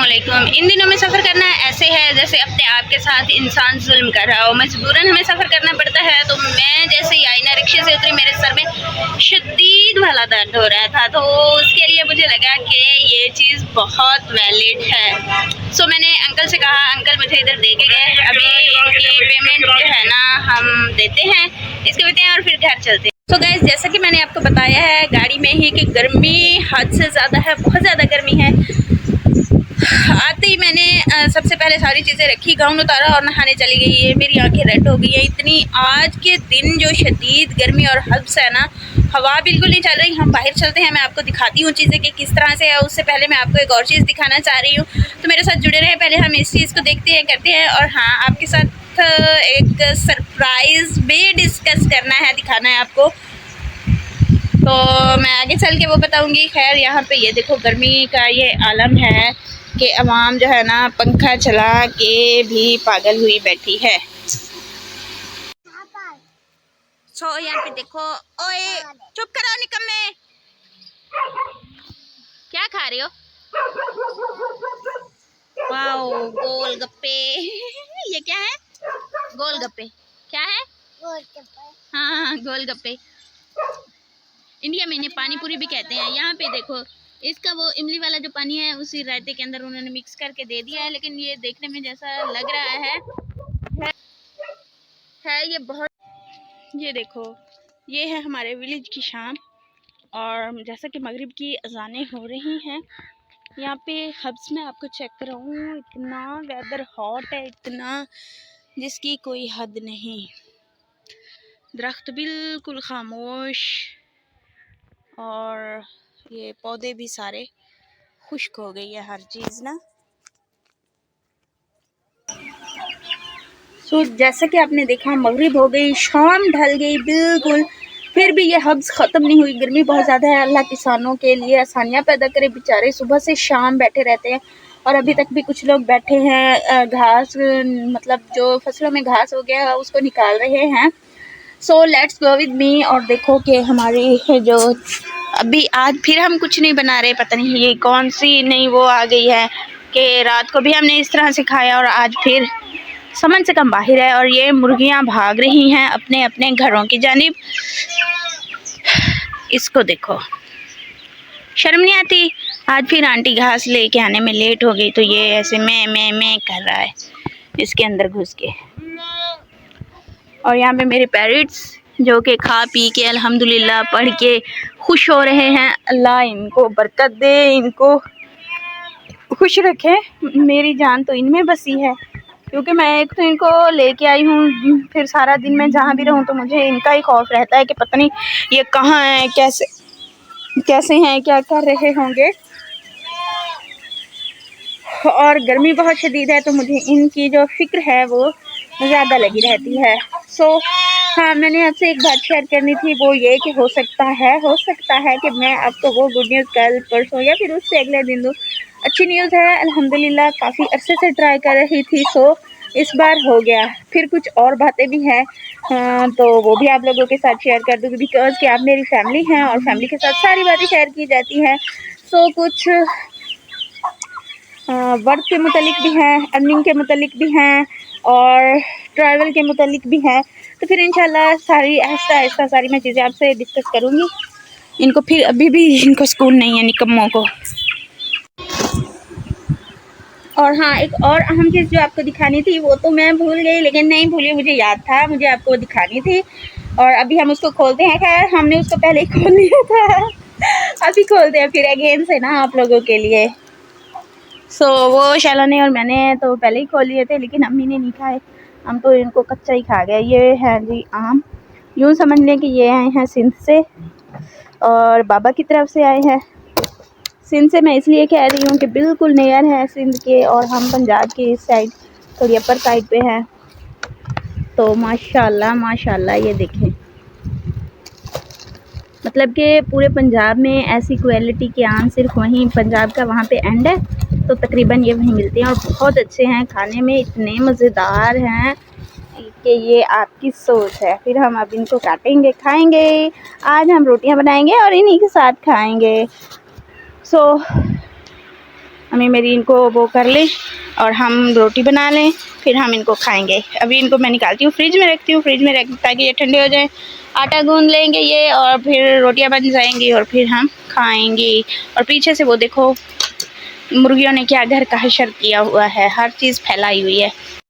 अस्सलामुअलैकुम। इन दिनों में सफ़र करना ऐसे है जैसे अपने आप के साथ इंसान जुल्म कर रहा हो। मजबूरन हमें सफ़र करना पड़ता है। तो मैं जैसे ही आई ना रिक्शे से उतरी, मेरे सर में शदीद वाला दर्द हो रहा था। तो उसके लिए मुझे लगा कि ये चीज़ बहुत वैलिड है। सो मैंने अंकल से कहा, अंकल मुझे इधर दे के गए। अभी इनकी पेमेंट जो है ना हम देते हैं, इसके देते हैं और फिर घर चलते हैं। तो गाइस, जैसा कि मैंने आपको बताया है गाड़ी में ही कि गर्मी हद से ज़्यादा है, बहुत ज़्यादा गर्मी है। आते ही मैंने सबसे पहले सारी चीज़ें रखी, गाउन उतारा और नहाने चली गई। ये मेरी आंखें रेड हो गई है इतनी। आज के दिन जो शदीद गर्मी और हब्स है ना, हवा बिल्कुल नहीं चल रही। हम बाहर चलते हैं, मैं आपको दिखाती हूँ चीज़ें कि किस तरह से है। उससे पहले मैं आपको एक और चीज़ दिखाना चाह रही हूँ, तो मेरे साथ जुड़े रहे। पहले हम इस चीज़ को देखते हैं, करते हैं, और हाँ, आपके साथ एक सरप्राइज़ भी डिस्कस करना है, दिखाना है आपको। तो मैं आगे चल के वो बताऊंगी। खैर, यहाँ पे ये देखो गर्मी का ये आलम है कि अवाम जो है ना पंखा चला के भी पागल हुई बैठी है। सो यहाँ पे देखो, ओए चुप करो निकम्मे, क्या खा रहे हो? वाओ, गोलगप्पे। ये क्या है? गोलगप्पे। क्या है? गोलगप्पे। हाँ, गोलगप्पे। इंडिया में इन्हें पानी पूरी भी कहते हैं। यहाँ पे देखो, इसका वो इमली वाला जो पानी है उसी रायते के अंदर उन्होंने मिक्स करके दे दिया है, लेकिन ये देखने में जैसा लग रहा है ये बहुत। ये देखो, ये है हमारे विलेज की शाम, और जैसा कि मगरिब की अजानें हो रही हैं। यहाँ पे हब्स में आपको चेक कराऊँ, इतना वेदर हॉट है, इतना जिसकी कोई हद नहीं। दरख्त बिल्कुल खामोश, और ये पौधे भी सारे खुश्क हो गई है हर चीज़ ना। सो जैसा कि आपने देखा, मगरिब हो गई, शाम ढल गई बिल्कुल, फिर भी ये हब्स ख़त्म नहीं हुई। गर्मी बहुत ज़्यादा है। अल्लाह किसानों के लिए आसानियाँ पैदा करे, बेचारे सुबह से शाम बैठे रहते हैं, और अभी तक भी कुछ लोग बैठे हैं, घास मतलब जो फसलों में घास हो गया है उसको निकाल रहे हैं। So let's go with me. और देखो कि हमारी जो अभी आज फिर हम कुछ नहीं बना रहे, पता नहीं ये कौन सी नई वो आ गई है कि रात को भी हमने इस तरह से खाया और आज फिर समझ से कम बाहर है। और ये मुर्गियां भाग रही हैं अपने अपने घरों की जानिब। इसको देखो, शर्म नहीं आती? आज फिर आंटी घास लेके आने में लेट हो गई, तो ये ऐसे मैं कर रहा है इसके अंदर घुस के। और यहाँ पे मेरे पैरट्स जो कि खा पी के अल्हम्दुलिल्लाह पढ़ के खुश हो रहे हैं। अल्लाह इनको बरकत दे, इनको खुश रखे। मेरी जान तो इनमें बसी है, क्योंकि मैं एक तो इनको लेके आई हूँ, फिर सारा दिन मैं जहाँ भी रहूँ तो मुझे इनका ही खौफ रहता है कि पता नहीं ये कहाँ हैं, कैसे हैं, क्या कर रहे होंगे। और गर्मी बहुत शदीद है, तो मुझे इनकी जो फिक्र है वो ज़्यादा लगी रहती है। सो हाँ, मैंने आपसे एक बात शेयर करनी थी, वो ये कि हो सकता है कि मैं आपको वो गुड न्यूज़ कल परसों या फिर उससे अगले दिन दूँ। अच्छी न्यूज़ है अल्हम्दुलिल्लाह, काफ़ी अरसे से ट्राई कर रही थी, सो इस बार हो गया। फिर कुछ और बातें भी हैं, तो वो भी आप लोगों के साथ शेयर कर दूँगी, बिकॉज़ कि आप मेरी फैमिली हैं और फैमिली के साथ सारी बातें शेयर की जाती हैं। सो कुछ वर्क के मुतालिक भी हैं, अर्निंग के मुतालिक भी हैं, और ट्रैवल के मुतालिक भी हैं। तो फिर इंशाल्लाह सारी आहिस्ता सारी मैं चीज़ें आपसे डिस्कस करूँगी। इनको फिर अभी भी इनको स्कूल नहीं है निकम्मों को। और हाँ, एक और अहम चीज़ जो आपको दिखानी थी वो तो मैं भूल गई, लेकिन नहीं भूली, मुझे याद था, मुझे आपको दिखानी थी, और अभी हम उसको खोलते हैं। खैर, हमने उसको पहले ही खोल लिया था, अभी खोलते हैं फिर अगेन से ना आप लोगों के लिए। सो वो शैलानी और मैंने तो पहले ही खोल लिए थे, लेकिन अम्मी ने नहीं खाए, हम तो इनको कच्चा ही खा गए। ये हैं जी आम, यूँ समझ लें कि ये आए हैं सिंध से, और बाबा की तरफ से आए हैं। सिंध से मैं इसलिए कह रही हूँ कि बिल्कुल नियर है सिंध के, और हम पंजाब के इस साइड थोड़ी अपर साइड पे हैं। तो माशाल्लाह ये देखें, मतलब कि पूरे पंजाब में ऐसी क्वालिटी के आम सिर्फ वहीं पंजाब का वहाँ पे एंड है, तो तकरीबन ये वहीं मिलते हैं, और बहुत अच्छे हैं, खाने में इतने मज़ेदार हैं कि ये आपकी सोच है। फिर हम अब इनको काटेंगे, खाएंगे। आज हम रोटियां बनाएंगे और इन्हीं के साथ खाएंगे। सो अम्मी मेरी इनको वो कर लें और हम रोटी बना लें, फिर हम इनको खाएंगे। अभी इनको मैं निकालती हूँ, फ्रिज में रखती हूँ, फ्रिज में रख ताकि ये ठंडे हो जाएं। आटा गूंद लेंगे ये और फिर रोटियां बन जाएंगी और फिर हम खाएंगे। और पीछे से वो देखो मुर्गियों ने क्या घर का हशर किया हुआ है, हर चीज़ फैलाई हुई है।